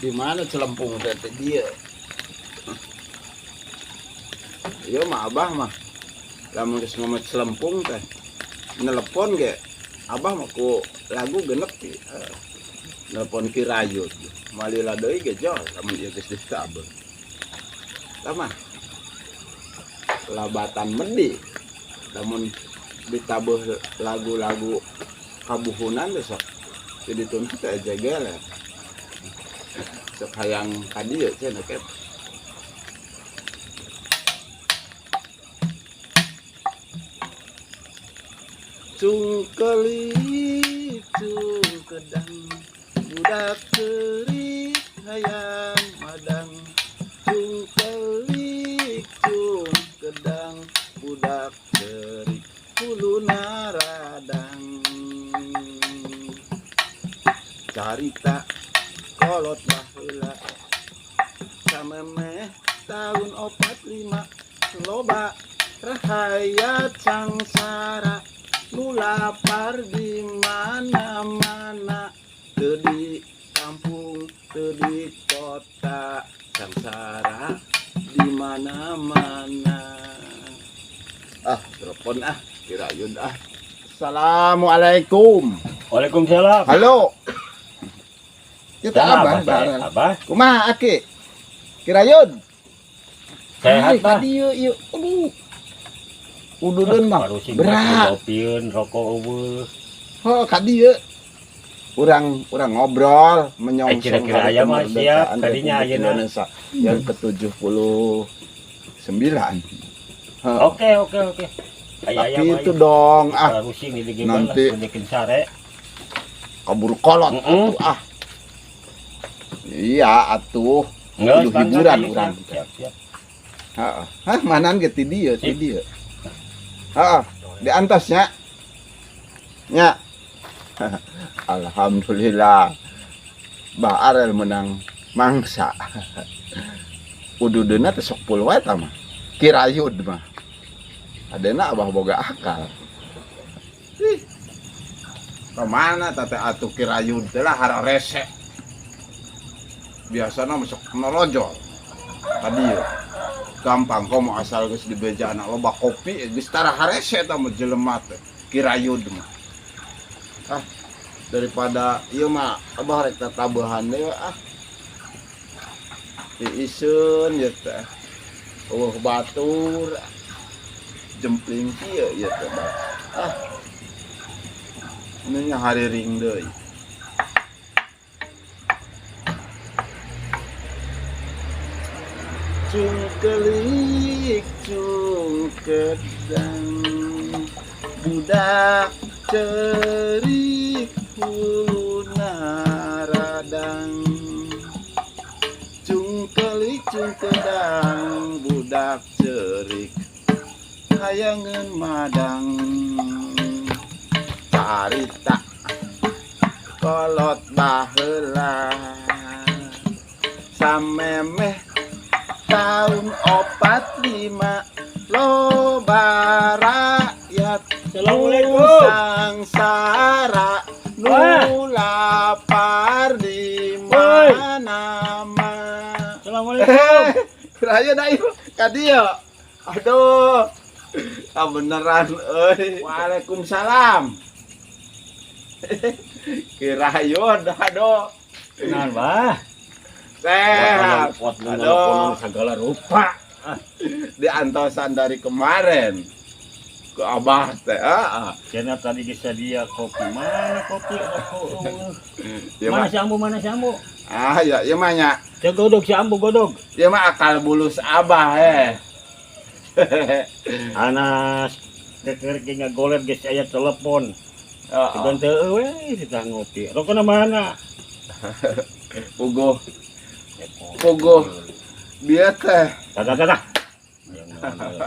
Di mana celempung teh dia? Iya mah abah mah. Lamun geus ngomet celempung teh. Nelepon ge. Abah mah ku lagu genep ki. Nelepon ki Rayut. Malila deui ge jol lamun ieu geus ditabeur. Tama. Labatan medi. Lamun ditabuh lagu-lagu kabuhunan besok. Jadi tuntut aja gele. Sok hayang ka dieu cenah ket. Cungkeli cungkedang budak teurik hayang madang. Cungkeli cungkedang budak teurik kuluna radang. Carita kolot baheula samemeh tahun 45 loba rahayat sangsara nu lapar di mana-mana teu di kampung teu di kota sangsara di mana-mana. Telepon Kirayun Assalamualaikum. Waalaikumsalam. Halo. Kita abah bareng. Abah. Kumaha Aki? Kirayun. Sehat Pak. Tadi yuk. Ududeun mah berat. Kopieun rokok eueuh. Oh, ka dieu. Urang ngobrol menyongsong kira-kira aya mah siap tadinya ayeuna yang ke-79. Oke. Tapi itu dong rusing nanti bikin sare. Kabur kolot atuh Iya atuh. Kudu hiburan urang. Siap. Heeh. Manan ge ti dieu. Heeh, di antosnya. Nya. Alhamdulillah. Bah Arel menang mangsa. Ududeuna teh sok pul wae tah mah. Kirayud mah. Adena abah boga akal. Kemana tete atuh Kirayud teh lah hara rese. Biasana masuk merojol. Tadi ya. Gampang komo asal geus dibeja anak loba kopi geus tara harese eta mah jelema teh. Kirayud mah. Daripada ieu mah abah rek tatabuhan deui Iiseun ieu teh. Batur. Jempling kieu ieu teh. Ini nya hari ring deui. Cungkelik cungkedang budak cerik huluna radang. Cungkelik cungkedang budak cerik hayangeun madang. Carita kolot baheula samemeh tahun 45 loba rakyat Assalamualaikum. Sangsara nu lapar di mana-mana. Assalamualaikum. Raya da ieu ka dieu. Aduh. Beneran euy. Waalaikumsalam. Kirayun aduh. Kenal Bah. Sehat. Aduh, segala rupa. Di antosan dari kemarin ke abah teh. Cenah tadi bisa dia kopi. Mana kopi? Ya, Mana si ambu? Ya mah nya. Teh godog si ambu godog. Ya mah akal bulus abah Anas keker ge ngagoler geus aya telepon. Dan teu we kita ngopi. Rokona mana? Puguh dia teh. Tah.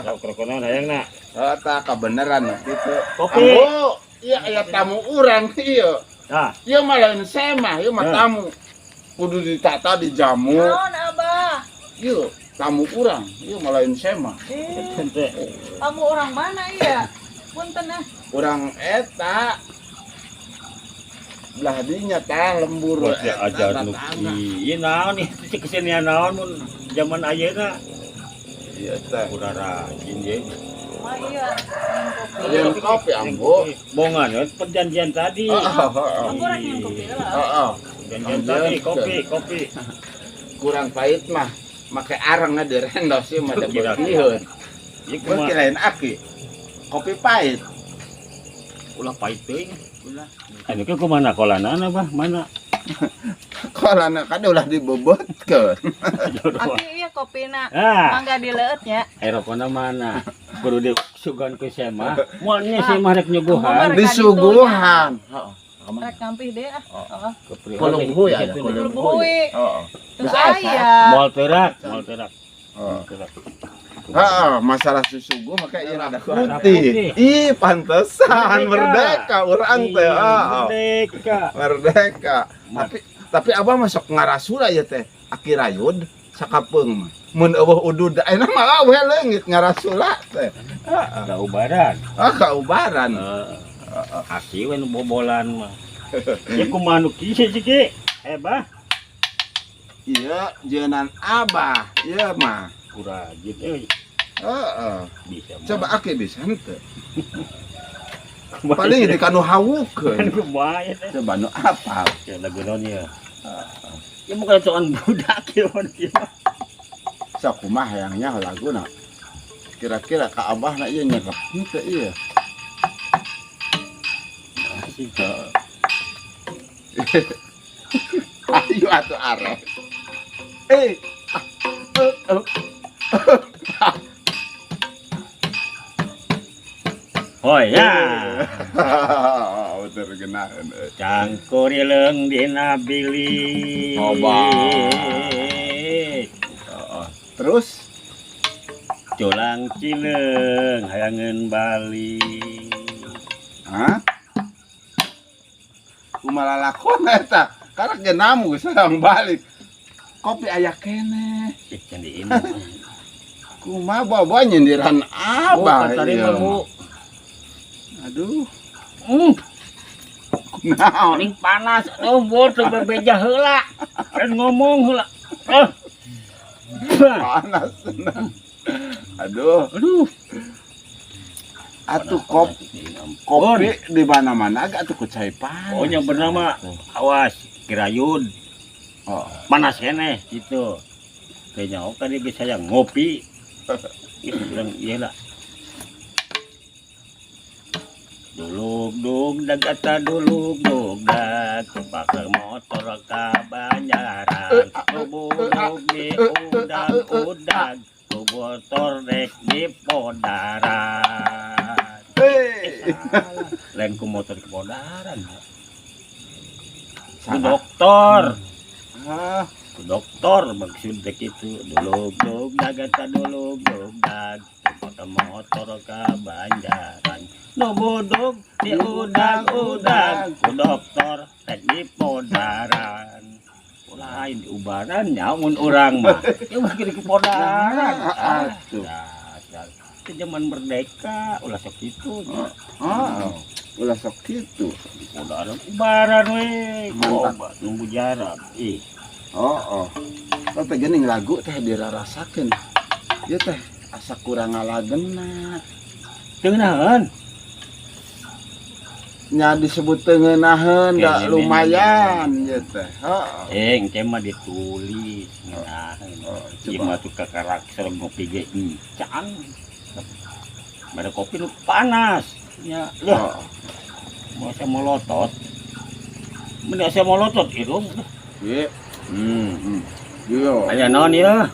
Yang rokona hayangna. Eta kabeneran kitu. Kopi. Ambo, ieu aya tamu urang ieu. Ieu mah lain semah, ieu mah tamu. Kudu ditata dijamu. Naon Abah? Ieu tamu urang, ieu mah lain semah. Kamu orang mana iya? Punten Urang eta belah dinya tah lembur buat ajar nuki ieu naon ieu kesenian naon mun zaman ayeuna iya teh urang rajin ye Mah iya. yang kopi ambo bongan ya perjanjian tadi Ambo rek minum kopi lah. perjanjian tadi kopi kurang pahit mah make areng ada rendos sih mah da Kira-kira. beulieun ieu gua kumaha kirain aki kopi pahit ulah pahit teuing ulah anu ke kumaha kolanana bah mana kalau anak kada ulah dibobotkeun Aki iya kopina. ah Mangga dileut nya. aeropona mana kudu disugan ke sema moal nya sema rek nyuguhan disuguhan heeh Rek ngampih deh ah. Heeh. kolong ya Belum buih. heeh Terus aya. moal terak masalah susugu maka ieu rada Rada putih. putih. Ih, pantesan Merdeka. merdeka urang teh. merdeka Merdeka. Tapi abah masuk ngarasula ya teh. Aki rayud sakapeung mah. Mun eueuh udud ayeuna mah we leungit ngarasula teh. ada ubaran Kaubaran. asih we nu bobolan mah ya kumaha nu kieu ciki bah Iya, jeunan abah. Ieu mah. kurajin euy Heeh. bisa mah. Coba aki bisa henteu. Paling di kanu kan hawukeun. kumaha ya teh Coba nu apal. ya lagu naon ya ya bukan soal budak ya Sok kumaha hayangnya laguna. Kira-kira ka abahna ieu nyerep henteu ieu. asih Ayo atuh arek. hoi ya Bener genaheun. cangkur ileung dina bilik Terus culang cileung hayangeun bali hah? Kumaha lakon eta? Karek ge namu sareng balik. Kopi aya keneh. can diin Kumaha bawa nyindiran abah tadi ieu. Bu Aduh, paling naon? panas bor teu bebeja heula kan ngomong heula Panas. Aduh, atuh kopi di mana-mana agak atuh kucai panas. oh yang bernama awas kirayun Oh, panas keneh gitu kayaknya tadi bisa yang ngopi itu bilang iyalah dulug dag ata dulug dag pakai motor ka banjaran dulug di udag motor rek di podaran lain ku motor ke podaran ku dokter ah, dokter maksudnya gitu dulug dag ata dulug dag pakai motor ka banjaran no bodog di udag-udag ku dokter rek di podaran lain di ubaran nyamun orang mah ya mungkin ke podaran atuh. dasar itu zaman merdeka ulah sok itu ulah sok kitu. di podaran ubaran we Mantap. obat nunggu jarak Oh. Tapi geuning lagu teh dirarasakeun. Ieu teh asa kurang ngalagenna. tengenahan Nya disebut teueunaheun da Kene, lumayan ieu teh. Heeh. engke mah ditulis ngenahan ieu mah tuh ka karakter ngopi ge encan ada kopi nu panas nya lah mau saya molotot mending saya molotot irung Ieu. Yo. aya naon ya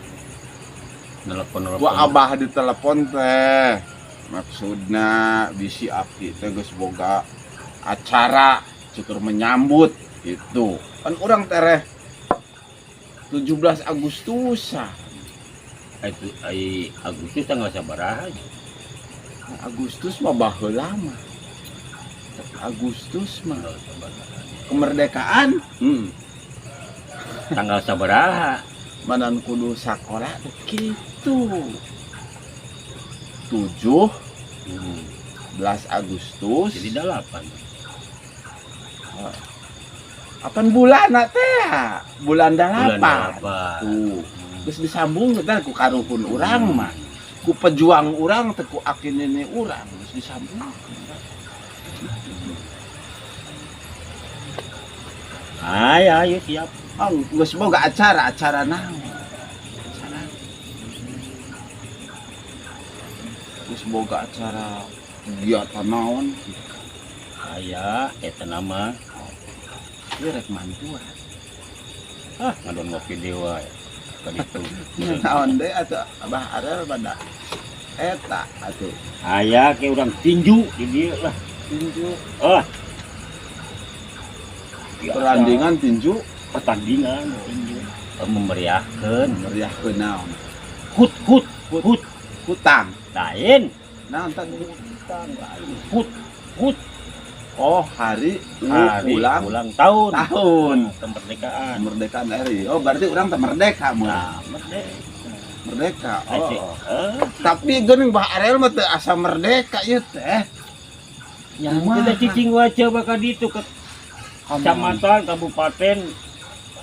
nelpon Gua abah di telepon teh. Maksudna bisi aki teh geus boga acara cukur menyambut gitu. Kan urang tereh 17 Agustusan. itu ai Agustus tanggal sabaraha Agustus mah baheula mah. Agustus mah kemerdekaan. tanggal sabaraha Manan kudu sakola teh kitu. 17 Agustus. jadi 8 Apaan bulan teh? Bulan Bulan dalapan. apa? Terus disambung kita ku karuhun urang mah. Ku pejuang urang teh ku akin ini urang terus disambung. Ayo siap. Oh, geus boga acara naon? Acara. Geus boga acara kegiatan naon? Aya eta nama. Ieu rek mantuan. Ngadon ngopi dewa. Kaditu. Naon deui atuh Abah Arel bada eta atuh Aya ke urang tinju di dieu lah. tinju Perandingan perandingan tinju pertandingan tinju memeriahkeun meriahkeun naon? hut Hutang. lain Naon tadi hutang lain. hut Oh, hari hari ulang ulang tahun tahun kemerdekaan. kemerdekaan RI. Oh, berarti urang teh merdeka mun. Nah, merdeka. Merdeka. Asik. Oh. Tapi geuning Bah Arel mah teu asa merdeka ieu teh. Yang Kumaha? kita cicing waca bakal ditu ke kecamatan, kabupaten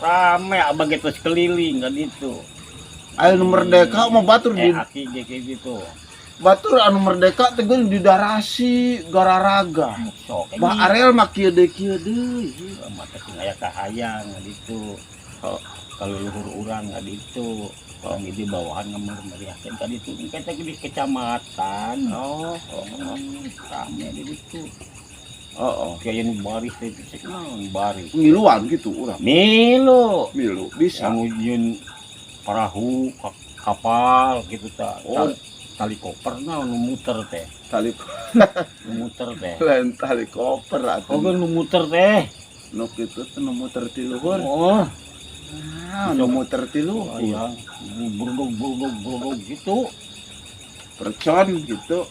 rame abang geus keliling kan itu. Aya nu merdeka mah batur di Aki kayak gitu. batur anu merdeka teh geuning di Darasi Gararaga. Sok Bah Arel mah kieu deui. mata sing aya kahayang kan itu. Kalau luhur urang kan itu. Orang di bawahan ngemeriahkeun kan itu. Kita di kecamatan. Rame di situ. Kayak yang baris teh cek naon baris. Ngiluan gitu urang. Milu. Milu bisa. Ngujun perahu, kapal gitu ta. Oh. Tali koper naon nu muter teh. Tali Nu muter teh. lain tali koper atuh. Nu muter teh. Nu kitu teh nu muter ti luhur. Oh, Nu muter ti luhur. ya. Burdog gitu. Percon gitu.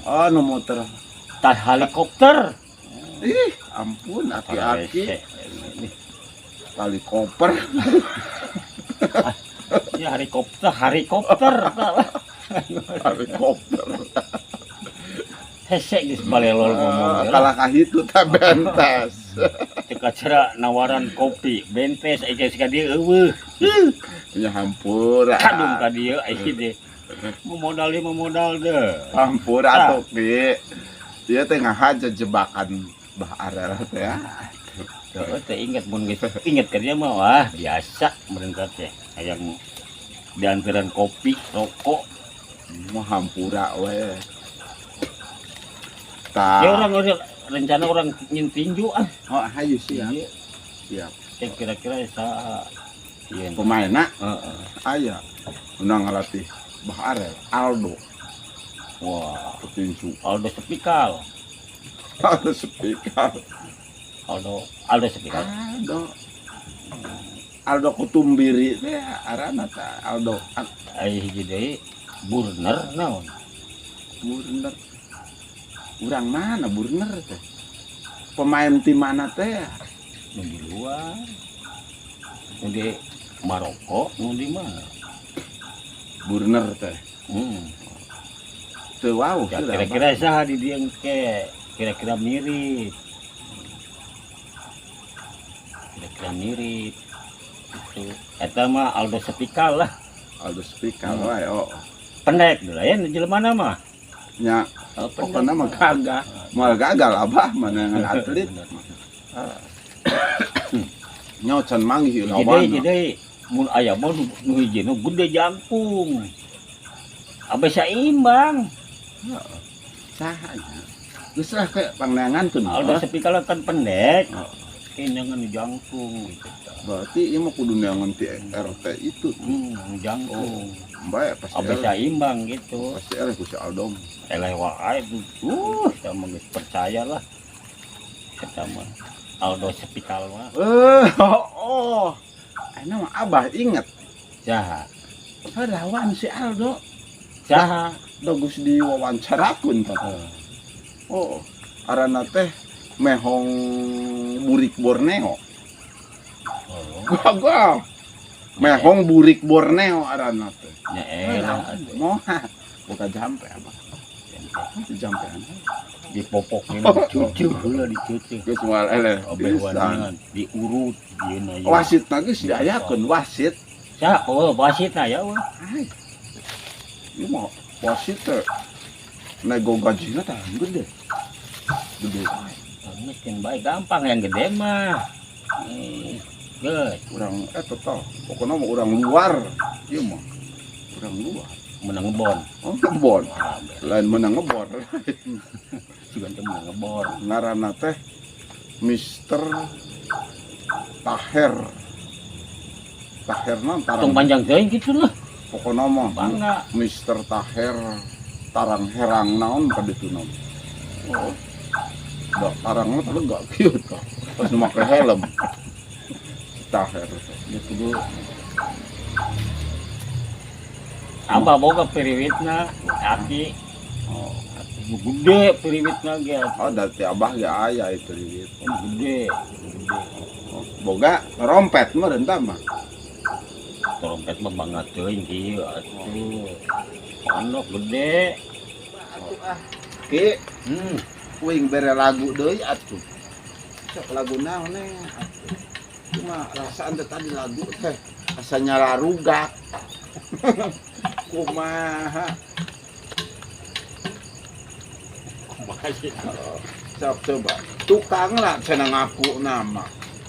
Oh, nu muter. Tas helikopter. Ih, ampun aki-aki tali koper. Ya helikopter. Tali koper. Hesek geus balelol ngomong. Kalah kahitu teh bentas. Cek acara nawaran kopi, bentes aya geus ka dieu eueuh. Ya hampura. Kadung ka dieu aya deh. Memodal deh. Hampura atuh Ki. Dia teh ngahaja jebakan Bah Arel teh ya. Tuh teh inget mun geus inget ka dia mah wah biasa merengkat teh. Hayang dianteran kopi, rokok. Mau hampura we. Ya orang rencana orang ingin tinju Oh, hayu siap. Iya. Siap. Kira-kira saha ieu Pemainna heeh. aya. Undang ngalatih Bah Arel, Aldo, Wah, petinju. Aldo Sepikal. Aldo Sepikal. Aldo Sepikal. Aldo Kutumbiri teh arana teh Aldo Ai hiji deui Burner naon? Burner. Urang mana Burner teh? Pemain tim mana teh? Nu di luar. Nu di Maroko, nu di mana? Burner teh. Teu wau Ya, kira-kira saha di dieu ke? Kira-kira mirip. Itu eta mah Aldo Sepikal lah. Aldo Sepikal wae oh. Pendek dulu ya jelema mah. Nya pokona mah gagal. Moal gagal abah mana ngan atlet. Nyocan manggih lawan. Jadi mun aya mah nu hiji nu gede jangkung. Abah saimbang. Saha nya? Geus lah kayak pangnangankeun. Aldo Sepikal kan pendek. Ini jangan jangkung gitu. Berarti ieu mah kudu neangan ti RT itu. Jangkung. Bae pasti. Abah saimbang gitu. Pasti eleh ku si Aldo. Eleh wae tuh. Kita mah geus percaya lah. Kita mah Aldo Sepikal mah. Oh. Ayeuna mah abah inget. Saha? Lawan si Aldo. Saha? Bagus diwawancarakeun tah. Oh, arana teh mehong burik Borneo. Gua. Mehong burik Borneo arana teh. Ya elah. Moha. Buka jampe abah. Jampean. dipopok ini dicucuk heula dicucuk. Geus moal eleh. Obewannya diurut dieuna ya. Wasitna geus diayakeun wasit. Sa, wasitna ya wah. Ieu mah wasit teh nego gajina tah gede. Gede bae. Miskin bae gampang yang gede mah. Geus Urang eta tah. Pokona mah urang luar. Ieu mah urang luar. menang ngebon. Oh, ngebon. Lain menang ngebon. Juga teh menang ngebon. Ngaranna teh Mister Taher. Taher naon Tong tarang. panjang teuing kitu lah. Pokona mah Bangga. Mister Taher tarang herang naon ka ditu naon. Oh. Da tarang mah teh gak kieu tah. Pas nu make helm. Taher. Dia kudu Abah boga periwitna, aki. Oh, Nu gede periwitna ge. oh dati abah ge aya itu duit. Gede. Oh, boga rompet mah rentah mah. Trompet mah banget teuing kieu atuh. Pondok gede. Ki Hmm. wing bere lagu deui atuh. Sok lagu naon atuh. Cuma rasaan teh tadi lagu teh rasanya larugak. Kumaha. Sok coba. Tukang lah cenah ngaku nama.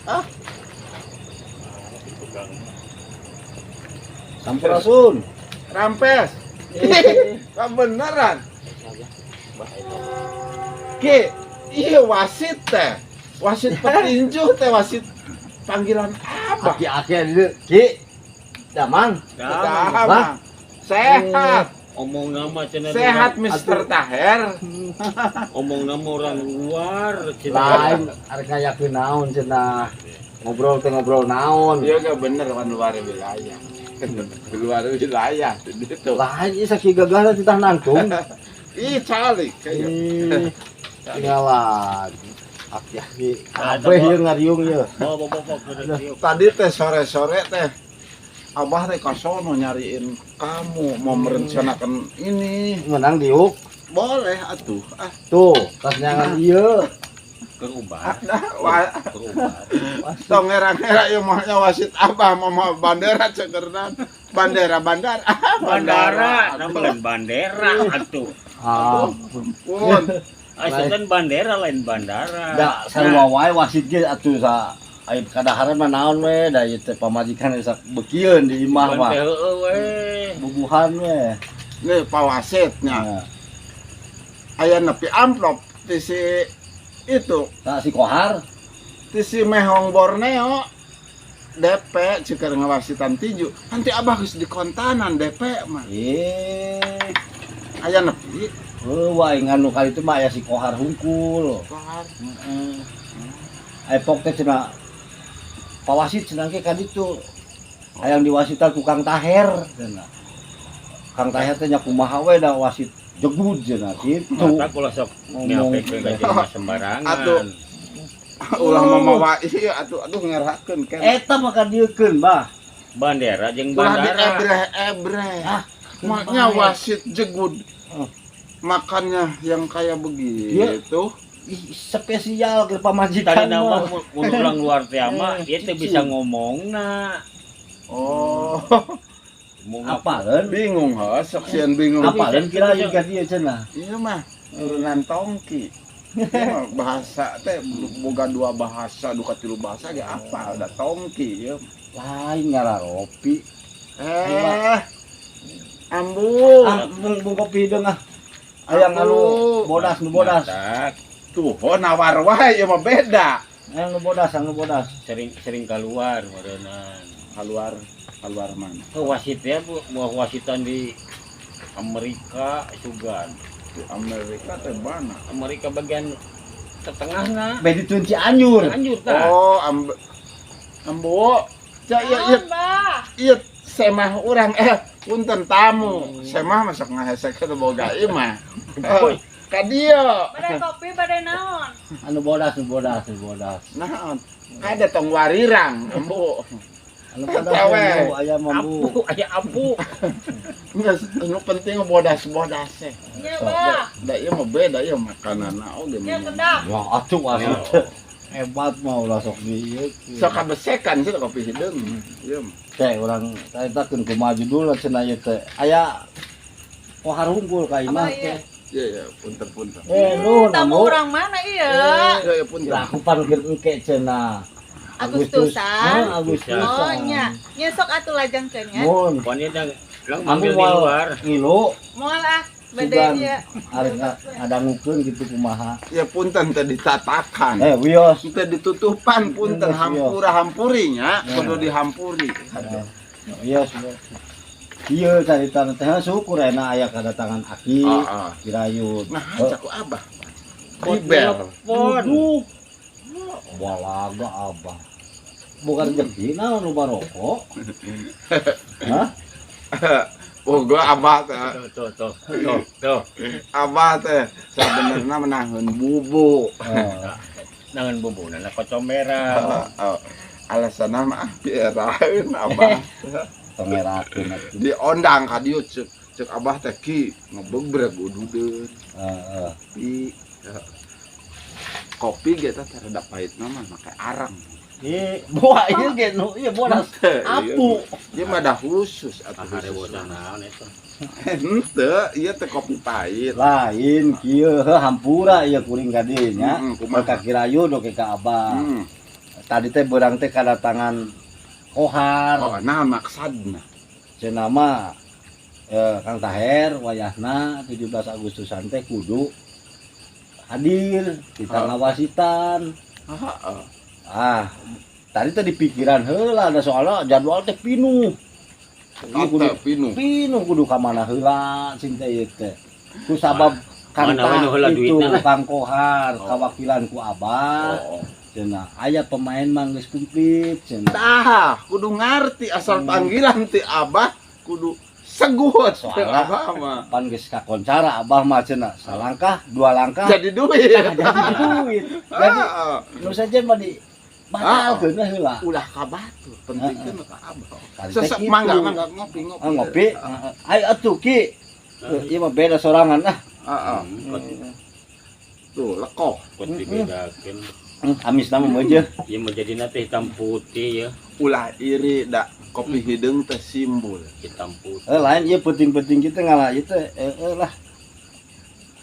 Ah, Sampurasun. rampes. Beneran. Ki, iya wasit teh. Wasit petinju teh wasit panggilan apa? Aki-aki dulu. Ki. Damang. Dah, sehat. Omong nama cenah Sehat Mister Taher. Omong nama orang luar Lain arek ngayakeun naon cenah. Ngobrol teh ngobrol naon. Iya gak bener kan luar wilayah. Luar wilayah gitu. Lain ieu sakieu gagahna titah nangtung. Ih calik kayak. Tinggalan. Aki-aki. Kabeh ieu ngariung ieu. Bawa Tadi teh sore-sore teh Abah teh kasono nyariin kamu mau merencanakan ini. Menang diuk. Boleh atuh. Ah, Tuh, tas nyangan ieu. kerubah. kerubah. Tong ngera-ngera ieu mah wasit Abah mah bandera cegernan. Bandera bandar. Bandara, namanya bandera atuh. Ah, Pun. Asal bandera lain bandara. da sarua wae wasit ge atuh sa aya kadaharan mah naon we da ieu teh pamajikan sak bekieun di imah mah. Heueuh we. Bubuhan we. Nih pawasitnya. Nah, Aya nepi amplop ti si itu, si Kohar. ti si Mehong Borneo. DP ceker ngawasitan tinju. Nanti Abah geus dikontanan DP mah. Aya nepi. Wae nganu kali itu mah aya si Kohar hungkul. Kohar. Heeh. Epok teh cenah pawasit cenah ge ka ditu. Hayang diwasitan ku Kang Taher cenah. Kang Taher teh nya kumaha we da wasit jegud cenah kitu. Mata kula sok Ngomong nyapekeun ka jelema sembarangan. Atuh. Ulah mamawa ieu atuh ngerakeun kan. Eta mah kadiekeun bah. Bandera jeung Ulah di bandara. ebreh-ebreh. Ah, Maknya wasit jegud. Oh. Makannya yang kayak begitu. Ih, spesial ke pamajikan Tadi nama mah. mun ulang luar teh mah ieu teh bisa ngomongna. Oh, Mun Apaleun? bingung ha, saksian bingung. Apaleun kira ieu ka dieu cenah. Iya mah, urunan tongki. Ieu mah bahasa teh boga dua bahasa, duka tilu bahasa ge apa? Ada tongki ieu. Lain ngararopi. Ambu. Ah, mung kopi deung ah. Aya anu bodas nu bodas. Matak, Tuh, oh nawar wae ieu mah beda. Aya nu bodas. sering keluar meureunnan. Keluar mana? Wasit ya buah wasitan di Amerika sugan. Di Amerika teh mana? Amerika bagian tengahna. Bedi tun Cianjur. Anjur tah. Oh, ambu. Ca ieu ieu semah urang punten tamu. Semah masak ngahesekeun boga ieu mah. Ka dieu. Badai kopi, badai naon. Anu bodas. Naon? Ada tong warirang, ambu. Anu pada Cewek. aya mambu. Apu, aya apu. Nggak, anu penting bodas-bodas teh. Nya bah. Da ieu mah beda ieu makanan oge. Nya kedak. Ya atuh asuh. Hebat mah ulah sok di ieu. Sok kabesekan sih kopi hideung. Ieu mah. Teh urang caritakeun kumaha judulna cenah ieu teh. Aya kohar unggul ka imah Apa ieu? teh. Iya, punten-punten. Nuhun Tamu amuk. orang mana iya? Iya, punten. Lah aku panggil engke cenah. Agustusan. Agustusan. Oh nya. Nya sok atuh lajangkeun nya. Mun Pokoknya dah lang ambil manggil di moal luar. ngilu Moal ah Sugan. bade ieu. arek ngadangukeun gitu kumaha. Ya punten teh ditatakan. Wios. Kita ditutupan punten Iya. hampura-hampurinya, Iya. kudu dihampuri. Wios. Ieu carita teh syukur enak aya kedatangan Aki, Ah, ah. Kirayut. Nah, Oh, caku abah. Ribel. Telepon. walaga abah. Bukan rezeki naon nu barokok. Hah? Oh, gua abah teh. Tuh. Abah teh sebenarnya menahan bubu. Nangan bubuna na kocomera. Alasanna mah biaraeun abah. Pengerakeun atuh. Diondang ka dieu cek abah teh ki ngebegreg ududeun. Heeh. Di kopi kita terhadap pahitna mah make arang. Buah ieu ge nu ieu bodas apu. Dia mah dah khusus atuh Ahare khusus. bosan naon eta. Henteu, ieu teh kopi pahit. Lain kieu hampura ieu kuring ka dieu nya. Kumaha? Ka Kirayut oge ka abah. Tadi teh beurang teh kedatangan kohar. Oh, nah maksadna. Cenah mah Kang Taher wayahna 17 Agustusan teh kudu hadir kita ngawasitan. Tadi teh di pikiran heula ada soalnya jadwal teh pinuh. Kita pinu. Pinuh kudu ka mana heula cing teh ieu teh. Ku sabab Kang Mana we nu Tah heula itu duitna lah. Kang Kohar Oh. kawakilan ku Abah. Oh. Cenah aya pemain mah geus kumplit cenah. Tah, kudu ngarti asal panggilan ti abah kudu segut teh Soalnya abah mah. pan geus kakoncara Abah mah cenah salangkah dua langkah Jadi duit. jadi duit. Jadi Ah, nu saja mah di batalkeun we heula. ulah ka batur, pentingkeun ka abah. Tadi teh Sesek kitu. mangga ngopi-ngopi. Ngopi. Ayo atuh Ki. Ieu mah beda sorangan ah. Heeh. Tuh, lekoh. Putih bedakeun. Amis nama meuje. Ieu mah jadina teh hitam putih ya. Ulah iri da kopi hideung teh simbol. Hitam putih. Lain ieu penting-penting kita ngalah ieu teh lah.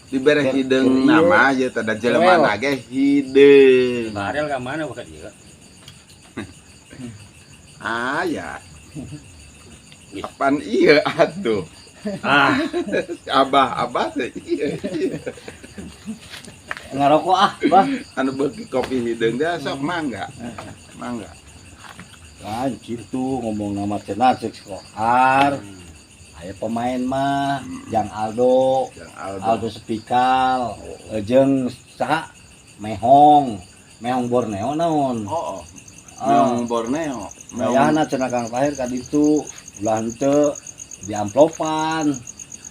Dibere Ker- hideung iya. nama aja teh da jelema ge hideung. Barel ka mana bukan ieu? Ah ya. Kapan iya atuh? Ah, Abah teh iya. Ngarokok ah, Bah. Anu beuki kopi hideung dia sok mangga. Mangga. Kan kitu ngomong nama cenah cek Kohar. Aya pemain mah Jang Aldo, Yang Aldo Sepikal, jeung saha Mehong Borneo naon. Oh. Ah. Meong Borneo. Mayana cenah Kang Tahir ka ditu ulah henteu di amplopan.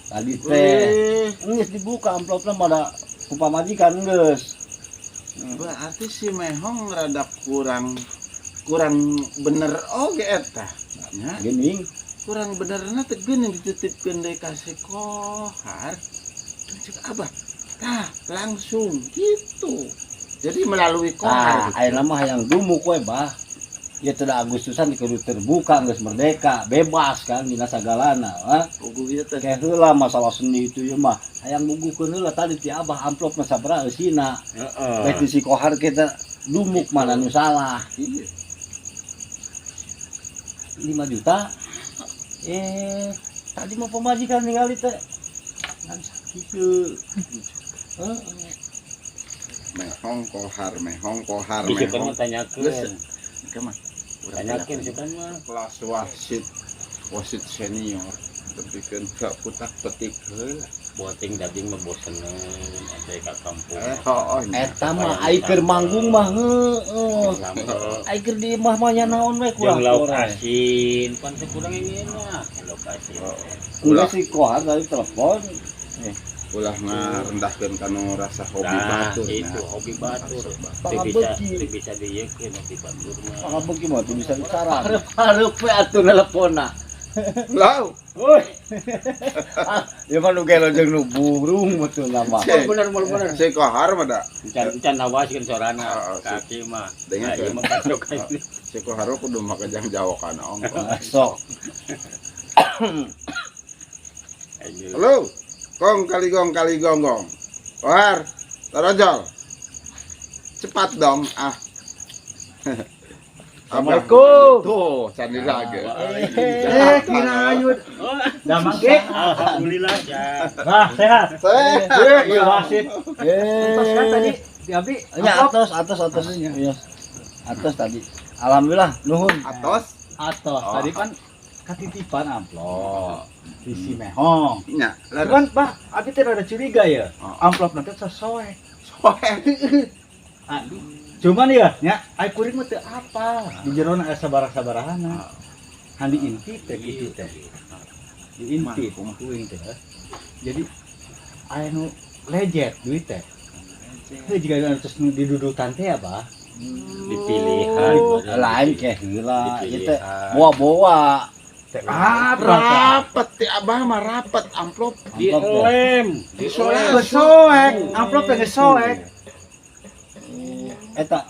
Tadi teh geus dibuka amplopna mah ku pamajikan geus. Berarti si Mehong rada kurang bener oge eta. Nya, Geuning. kurang benerna teh geuning dititipkeun deui ka si Kohar. Cek abah. Tah, langsung gitu. Jadi melalui Kohar. Aya mah hayang dumuk we, Bah. Ya teh Agustusan kudu terbuka geus merdeka, bebas kan dina sagalana, Ugu ieu teh Kayak heula masalah seni itu ya mah. Hayang bugukeun heula tadi ti Abah amplop mah sabaraha eusina. heeh. Teh si Kohar kita dumuk mana nu salah. iya. 5 juta. Tadi mah pemajikan ningali teh. Ngan sakitu. Mehong Kohar, Bisa kan Mehong. tanyakeun. Kemana? Tanyakeun sih kan mah. Kelas wasit senior. Tapi kan gak putak petik heula. Buating daging mah boseneun ante ka kampung. Eta mah ai keur manggung mah heueuh. Sambel. Ai keur di imah mah nya naon we Jeung kurang lauk kurang. asin, pan teh kurang ini mah lauk asin. Ulah si Kohar tadi telepon. ulah ngarendahkeun kanu rasa hobi Nah, batur. itu hobi batur. Teu bisa diekeun hobi batur mah. Pangabeuki mah tuh bisa bicara. Hareup we atuh nelponna. Lau. Euy, Ya mah nu gelo jeung nu burung betul nama. bener. Si kohar mah da. Encan nawaskeun sorana Oh, kaki mah. Dengan Ieu mah pasokan. Si kohar kudu make jang jawokan ongkos. Sok. Halo. Gong kali gonggong. Kohar. Tarojol. Cepat dong. Ah. Assalamualaikum. Tuh, candi lagi. Kirayun. Oh, Da mangke. alhamdulillah ya. Bah, sehat. Iya wasit. Pas kan tadi di Abi. Ya atos. Iya. Atos tadi. Alhamdulillah nuhun. Atos. Atos tadi kan katitipan amplop di si Mehong. Nya, Cuman Pak, Abi teh rada curiga ya. Oh. Amplop nanti sesuai. soe. Aduh. Cuman ya, ai kuring mah teu apa. Di jerona aya sabarah-sabarahana. Handi inti teh kitu teh. Di inti kuring teh. Jadi aya nu lejet duit teh. Teu jiga anu terus nu didudutan teh apa? Dipilihan. Lain ke heula. Ieu teh Dipilihan. boa-boa. Teh apa? Rapet ti abah mah rapet amplop. Dilem. Soek, amplop teh geus soek. Eta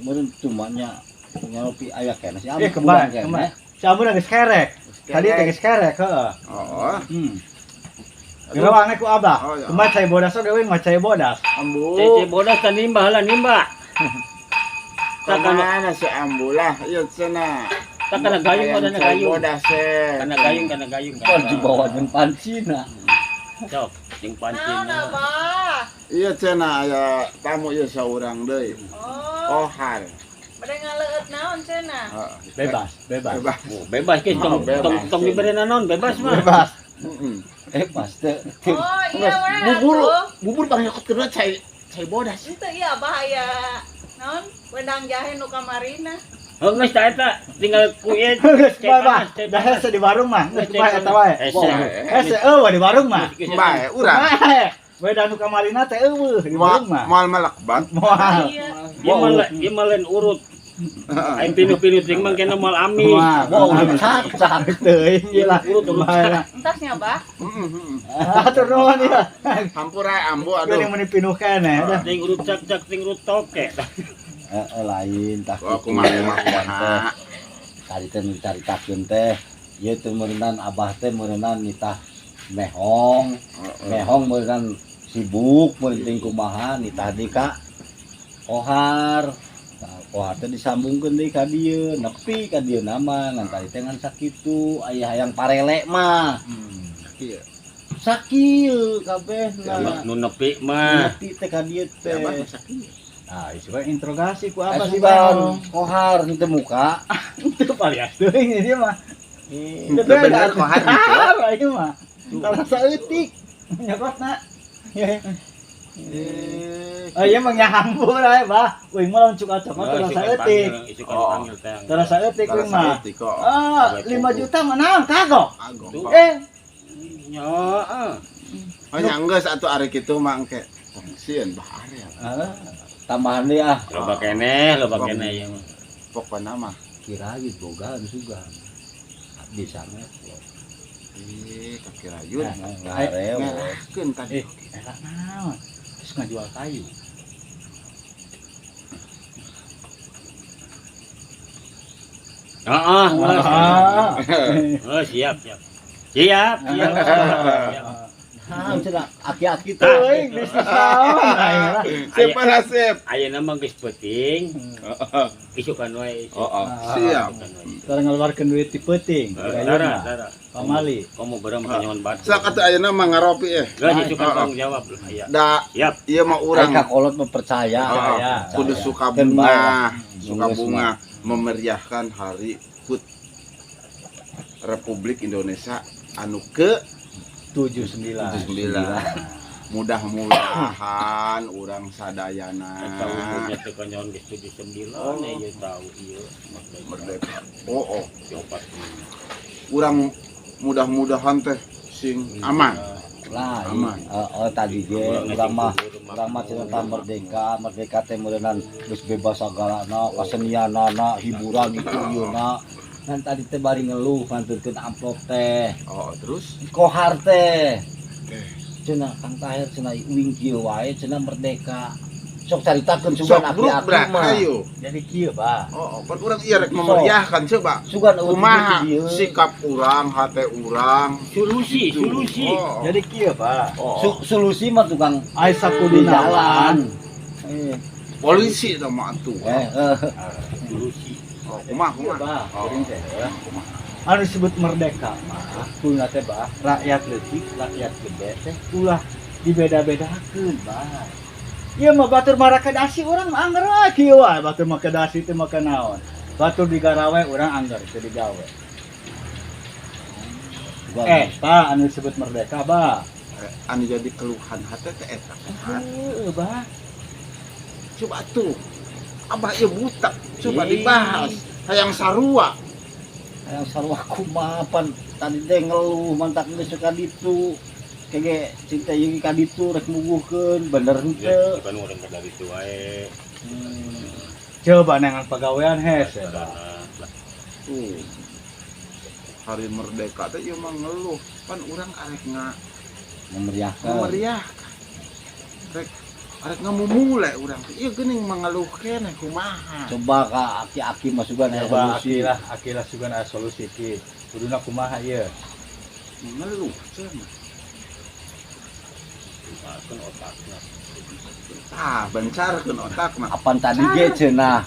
meureun cumanya nyaropi aya kene si Kembar. Si Amun geus kerek. Tadi teh geus kerek, heeh. Oh, Gerawangna ku Abah. Oh, ya. Kembar cai bodas dewe mah cai bodas. ambu. Cece bodas kan nimbah lah nimbah. Takana si ambulah, ieu cenah. Takana gayung ada gayung. Bodas teh. Kana gayung. Kon dibawa jeung pancina. Sok, jeung Naon pancing. Abah? Ieu cenah aya tamu ieu saurang deui. Oh, Kohar. bade ngaleueut naon cenah? Heeh. Bebas. Bebas. Oh, bebas ke Mau bebas. tong diberi naon bebas mah. Bebas. Heeh. Pas teh. Oh, iya we Bubur, atuh. bubur pangnyokot kedua cai bodas. Itu iya Abah aya naon? Wedang jahe nu kamarina. Oh, geus tah eta tinggal kuit. Geus bae dah hese di warung mah. Geus bae eta wae. Hese eueuh di warung mah. Bae urang. Bae. Wedang nu kamarina teh eueuh di warung mah. Moal malakbat. Moal. Iya. Ieu mah lain urut. Aing pinu-pinu ting mah kena moal ami. Wow, cak teuing ieu lah. Urut Bae lah. Entasnya Abah. Atur nuhun ieu. Hampura ambu Aduh, aduh. yang menipinuh keneh dah. Ting urut cak ting urut toke. Lain tah. Aku mah Tadi teh dicaritakeun teh. Ieu teh meureunnan abah teh meureunnan nitah Mehong. Mehong meureunnan sibuk meureun kumaha nitah di ka Kohar. Nah, Kohar teh disambungkeun deui ka dieu, nepi ka dieu nama ngan tadi teh ngan sakitu aya hayang parele mah. Iya. Sakieu kabehna. Nu nepi mah. Nepi teh ka dieu teh. Nah, isu bae interogasi ku apa sih Bang? Bang? Kohar henteu muka. Itu palias teuing ini mah. Itu bener Kohar gitu. Ah, ieu mah. Kalau saeutik nyokotna. Oh iya mah nyambung lah bah. Uing mah lawan cukal-cukal terus saeutik. Terus saeutik uing mah. Ah, 5 juta mah naon kagok? Nya, Hanya geus atuh ari kitu mah engke. Sieun bah area. Tambahan deui ah. loba keneh ieu mah. Pokona mah Kirain boga juga. Bisa mah. kaki rayun. Ngareo. Ngerahkeun tadi. Enak naon? Terus ngajual kayu. Heeh. Ah. Siap. Siap. Ah, cenah aki-aki teh. Teuing bisnis naon? Aing lah. Sip lah sip. Ayeuna mah geus penting. Isukan wae. Siap. Sekarang ngeluarkan duit di peting. Tara. Pamali. Kamu bareng nyawan batu. Sak atuh ayeuna mah ngaropi Geus isukan tanggung jawab lah aya. Da Siap. ieu mah Urang urang kakolot mah percaya. kudu suka Kan bunga, bae. suka bunga memeriahkan hari HUT Republik Indonesia anu ke 79. 79. Mudah-mudahan urang sadayana Eta umurnya teh kan nyawan geus 79 ieu tahu ieu. merdeka. Oh, Diopat. urang mudah-mudahan teh sing aman. Lah, Aman. tadi ge urang mah cerita merdeka teh meureunnan geus bebas sagalana, kasenianana, hiburan gitu yeuna. Kan tadi teh bari ngeluh nganturkeun amplop teh. Oh, terus Kohar teh. Cenah Kang Tahir cenah uing kieu wae cenah merdeka. Sok caritakeun sugan Sok aki-aki mah. ayo. Jadi kieu bah. Oh, kan urang ieu rek memeriahkan coba. Sugan Kumaha kieu. sikap urang, hate urang. Solusi. Oh. Jadi kieu bah. Oh. Solusi mah tukang Ai di sakudu jalan. jalan. Polisi tah mah atuh. Solusi. Oh, kumaha Kieu kumaha. bah. Oh. Kuring teh. Anu disebut merdeka mah kuna teh bah rakyat leutik, rakyat gede teh ulah dibeda-bedakeun bah. Ieu mah batur marakadasi urang mah angger wae kieu wae batur marakadasi teh mah naon. Batur digarawe urang angger teu digawe. Pak anu disebut merdeka bah. Anu jadi keluhan hate teh eta kan. Heuh bah. Coba tuh. Abah ieu buta. Coba Ih. dibahas. Hayang sarua. Yang sarua kumaha pan tadi teh ngeluh mantak geus ka ditu. Kege cinta ieu ka ditu rek muguhkeun bener henteu. Bukan orang dari itu wae. Coba nengan pagawean hese bah. Tuh. Hari merdeka teh ieu mah ngeluh. Pan urang arek Memeriahkan. memeriahkan. Arek ngamumule urang teh. Ieu geuning mengeluh keneh kumaha. Coba ka aki-aki mah sugan aya Coba solusi. akilah sugan aya solusi ki. Kuduna kumaha ieu? Mengeluh cenah. Kan otaknya. Bencarkeun otakna. Apan tadi ge cenah.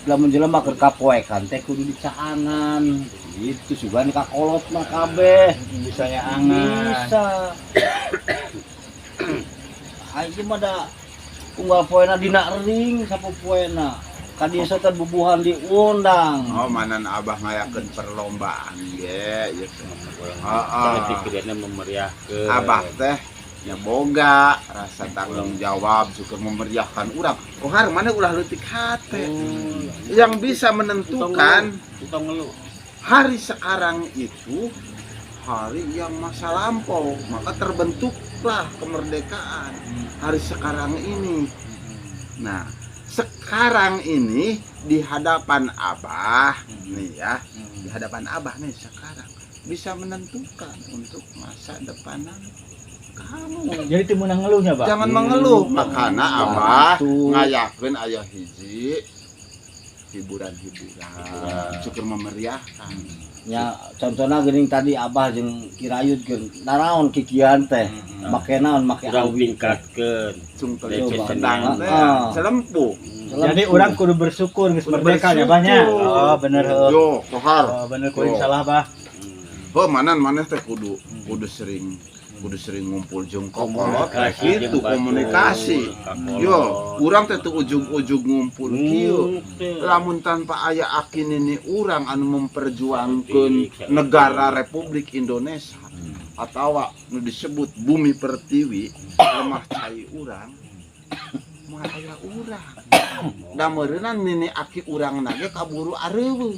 Lamun jelema keur kapoekan teh kudu dicaangan. Itu sugan ka kolot mah kabeh. Bisanya angan. Bisa. Aing mah da unggal poena dina ring sapopoena. Ka dieu teh bubuhan diundang. Oh, manan Abah ngayakeun perlombaan ge ieu teh. Tapi pikirannya memeriahkan. Abah teh ya boga rasa tanggung jawab juga memeriahkan urang. Kohar mana ulah leutik hate. Yang bisa menentukan Utang ngeluh. hari sekarang itu hari yang masa lampau, maka terbentuklah kemerdekaan hari sekarang ini. Nah, sekarang ini di hadapan Abah nih ya, di hadapan Abah nih sekarang bisa menentukan untuk masa depan kamu. Jadi teu meunang ngeluhnya, Bang. Jangan mengeluh, makanya Abah Itu. ngayakeun aya hiji hiburan-hiburan cukup memeriahkan. Ya contohna geuning tadi Abah jeung Kirayut geun naraon kikian teh. Make naon make Urang awit. tingkatkeun. Cung teh Coba. sedang teh Ah. selempuh. Jadi orang kudu bersyukur geus Kudu merdeka nya bersyukur. banyak. Oh, bener heuh. Yo, kohar. Oh, bener kuring Yo. salah, Bah. Oh, maneh teh kudu sering ngumpul jeung kokolot teh Komunikasi kitu jeung batur. komunikasi. Kakolot. Yo, urang teh teu ujug-ujug ngumpul kieu. Lamun tanpa aya akinini urang anu memperjuangkeun negara Republik Indonesia atau nu disebut bumi pertiwi lemah cai urang moal aya urang da meureunna nini aki urang nage kaburu areueuh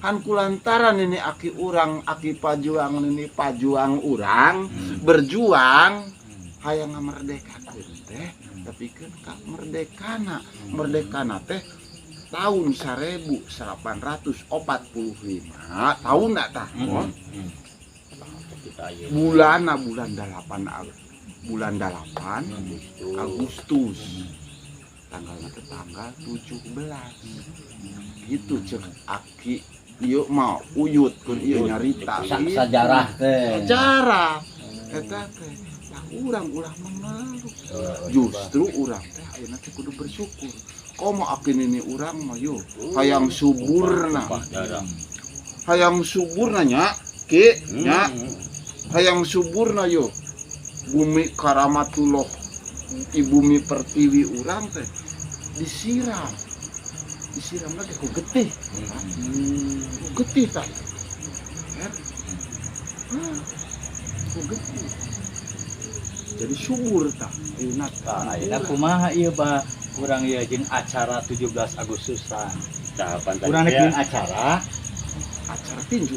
kan kulantaran nini aki urang aki pajuang nini pajuang urang berjuang hayang ngamerdekakeun teh tapi kan ka merdekana teh tahun 1845 tahun tak tah bulan 8 Agustus tanggal 17 gitu cek aki ieu mah uyut kun ieu nyarita gitu. Sajarah teh. Sejarah eta teh lah urang ulah mengeluh justru urang teh ayeuna teh kudu bersyukur komo akin ini urang mah yo hayang suburna nya ki nya hayang suburna yo bumi karamatullah bumi pertiwi urang teh disiram lagi ku getih tah ku getih jadi subur tah ayeuna Ayeuna kumaha ieu, Bah? Urang ieu jeung acara 17 Agustusan. Tahapan Urang tadi bikin acara acara tinju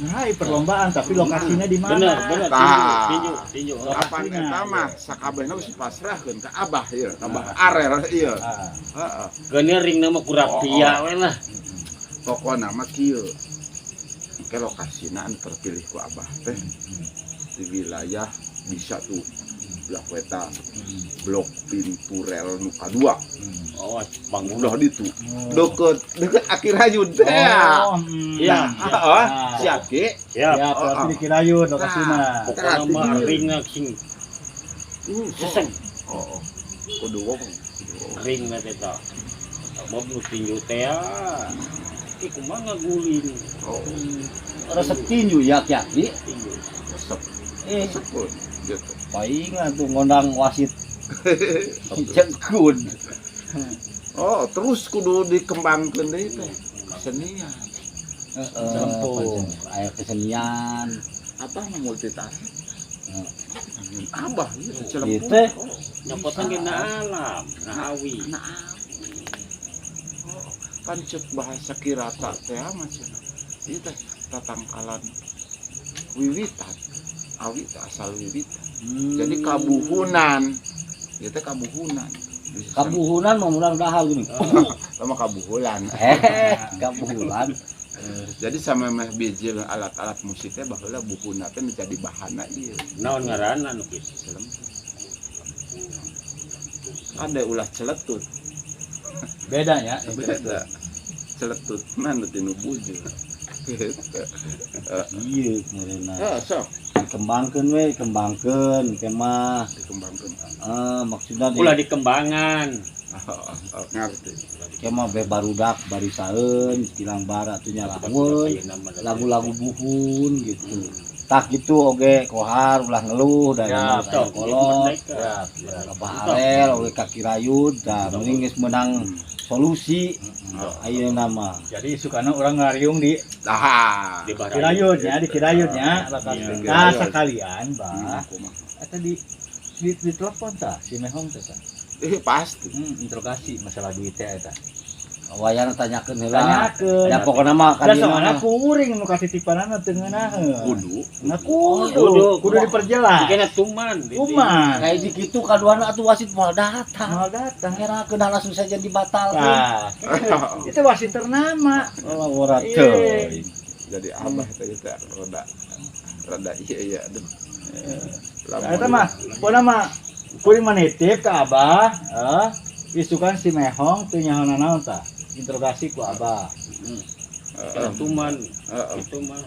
Nah, perlombaan tapi lokasinya di mana? Bener Tah. tinju. Kapan Lokasinya, eta mah sakabehna geus dipasrahkeun ka Abah ieu, ka Abah Arel ieu. Ah, Heeh. Geuneu ring nama kurapia we lah. Pokona mah kieu. Ke lokasina anu terpilih ku Abah teh di wilayah bisa tuh belah weta blok pintu rel nu kadua Oh, bangun udah ditu deket akhir hayun teh Oh, Iya. heeh siap ge siap. Ya, berarti di Kirayun lokasinya. Pokoknya mah ring sing seseng oh kudu wong ring na eta. Mau nu tinju teh. Iku mah ngagulin oh Resep tinju ya Ki. tinju. resep sepun gitu Palingan tuh ngondang wasit cegun. oh terus kudu dikembangkeun deui teh kesenian Celempung, aya kesenian. apa mah multitalent Abah ieu Gitu. celempung Nyapotan ge na alam, na awi. kan cek bahasa kirata teh mah cenah ieu teh tatangkalan wiwitan awi teh asal wiwitan jadi kabuhunan ieu teh kabuhunan Kabuhunan mah mudah-mudahan gini. sama kabuhulan Kabuhunan. jadi sama meh biji alat-alat musik teh baheula buhuna teh menjadi bahana ieu Naon ngaranna nu kitu? celempung ada ulah celetut Bedanya. beda celetut mana tinu bujur Iya, kemudian sok dikembangkan we, kembangkan kemah. dikembangkan Maksudnya Ulah dikembangan. ngerti kemah be barudak barisaeun kilang bara tuh nyalamun lagu-lagu buhun gitu. Tak gitu oge kohar ulah ngeluh dan Ya, Sok, kolot. merdeka. Abah Arel oge ka Kirayun da mending geus menang solusi ayeuna mah. Jadi sukana orang ngariung di dah Di Barayun. Kirayun ya, di Kirayun ya, lokasi. Iya, Nah, Kirayun. sekalian, Bah. Eta di telepon tah si Mehong teh tah. pasti Interogasi masalah duit teh eta. Wayana tanyakeun heula. Tanyakeun. Ya pokona mah Da kadina soalna mah kuring nu katitipanana teu ngeunaheun. kudu Nah, Kudu. kudu diperjelas. Dikena tuman. Kuman. kayak dikitu kaduana atuh wasit moal datang. Mal datang. Ngerakeun langsung saja dibatalkeun. Nah, itu wasit ternama. Oh, ora Iya. teuing. jadi abah teh teh rada iya aduh Eta mah, pokona mah kuring menitip ke Abah, isukan si Mehong teu nyahoana naon tah. Interogasi ku Abah. Dikena tuman. Itu mah.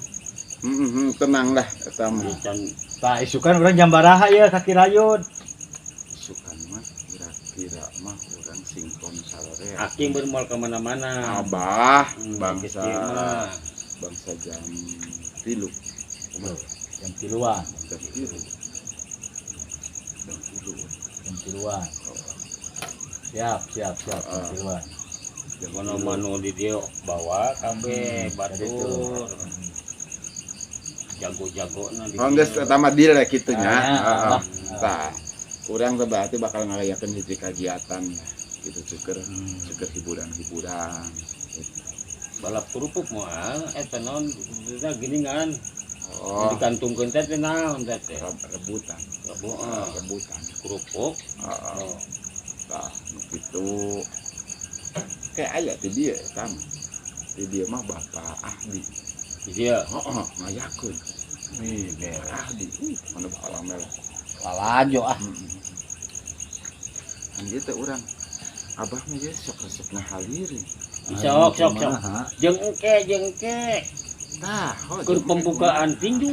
tenang dah eta mah Can Tah isukan urang jambaraha ye ka Kirayun. sukan mah kira-kira mah urang singkon salore aking bermual kemana-mana. abah Bangsa. bangsa jam 3 Jam 3-an, jam 3 jam 3 jam 3-an. Siap, jam 3-an. Mano-mano di dia bawa kabeh batur. Jago-jago nanti. oh geus eta mah deal ya kitu nya Ah, tah urang teh berarti bakal ngarayakeun hiji kagiatan gitu ceker hiburan-hiburan Balap kerupuk mah eta naon da giningan. oh Dikantungkeun teh teh naon teh teh. rebutan rebutan Kerupuk. heeh tah nu kitu kayak aya ti dieu eta mah ti dieu mah Bapak Ahdi Dia heeh ngayakeun Ahdi mana bakal amel Lalajo ah. kan gitu urang abah mah ge sok resep ngahaliri sok. Kumaha? Jeung engke. tah Keur pembukaan tinju.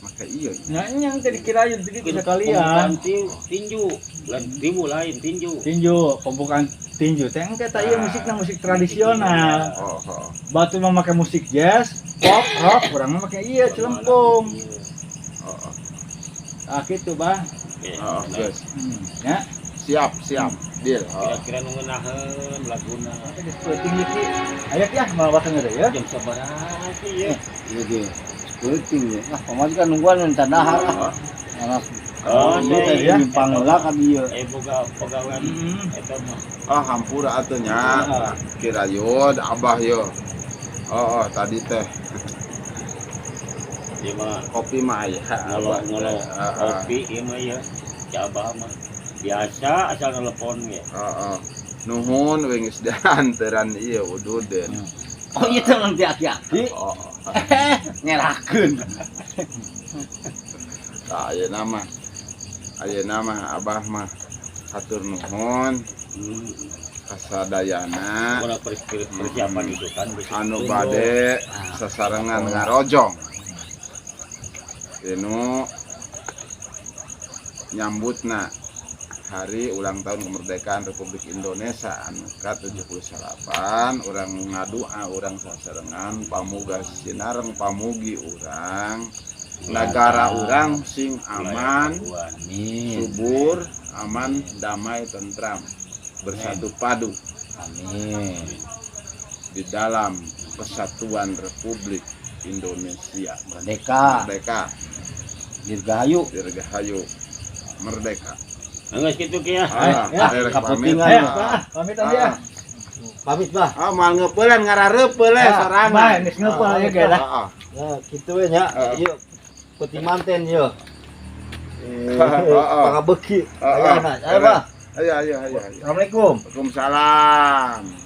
maka iya Nah, nyang teh di Kirayun jadi bisa Pembukaan kalian. tinju. Lain timu lain tinju. Tinju, pembukaan tinju teh engke tah ieu musikna musik tradisional. oh Batu mah make musik jazz, pop, rock, urang mah make ieu celempung. Ah kitu, Bah. guys Ya. siap deal Kira-kira nu ngeunaheun laguna. Teh geus peuting ieu Ki. Aya Ki moal watang deui ya. Jam sabaraha sih ya? Iya ge. Penting ya. Ah, pamajikan nungguan nu tandahar ah. Anak Oh, ieu teh iya. nyimpang heula ka dieu. Boga pegawai eta mah. hampura atuh nya Kirayun abah yo tadi teh Ieu mah kopi mah ya. ngolo-ngolo kopi ieu mah ya. Abah mah biasa asal telepon ge. Heeh. Nuhun we geus dianteran ieu ududen. Oh iya teh nanti aki-aki. Oh. Nyerakeun. Ayeuna mah Abah mah hatur nuhun kasadayana Ora persiapan itu kan anu bade sasarengan ngarojong. Inu nyambutna hari ulang tahun kemerdekaan Republik Indonesia anu ke-78 urang ngadua urang sasarengan pamuga sinareng pamugi urang negara urang sing aman subur aman damai tentram bersatu padu Amin. di dalam kesatuan Republik Indonesia Merdeka. merdeka Dirgahayu. dirgahayu merdeka. Geus kitu ki ya. Erek kaputingan. pamit. Ayo, Pak. Pamit aja ya. Pamit bah. Mal ngeupeuleuan ngarareupeul sorangan. Bah, geus ngeupeul ya ge lah. Ya kitu we nya. Ieu peti manten ieu. Heeh. Pangabeuki. Heeh. Ayeuna. Ayo bah. Ayo. Assalamualaikum. Waalaikumsalam.